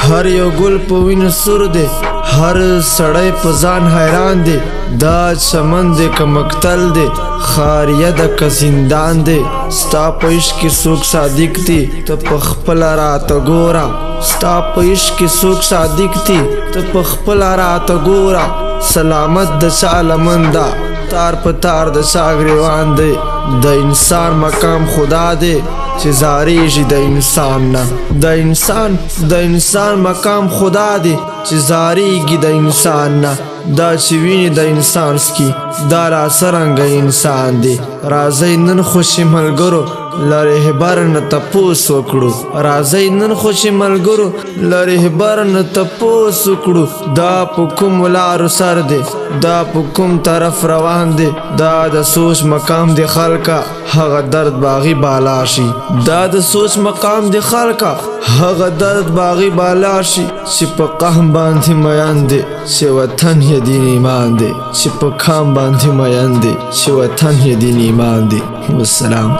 هر یو ګل په وینو سور دی، هر سړی په ځان حیران دی. دا چمن دی که مقتل دی، خاریه ده که زندان دی. ستا په عشق کې څوک صادق دی، ته په خپله راته ګوره. ستا په عشق کې څوک صادق دی، ته په خپله راته ګوره. سلامت د چا لمن ده، تار په تار د چا ګریوان دی. د انسان مقام خدا دی چې زاریږي د انسان نه. د انسان مقام خدا دی چې زاریږي د انسان نه. دا چې ویني د انسان سکی، دا را څرنګه انسان دی. راځئ نن خوشي ملګرو له رهبر نه تپوس وکړو. راځئ نن خوشي ملګرو له رهبر نه تپوس وکړو. دا په کوم لارو سر دی، دا په کوم طرف روان دی. دا د سوچ مقام دی خلکه، هغه درد باغی بالا شي. دا د سوچ مقام دی خلکه، هغه درد باغی بالا شي. چې په قهم باندې میان دی، چې وطن یې دین ایمان دی. چې په قام باندې میان دی، چې وطن یې دین ایمان دی. والسلام.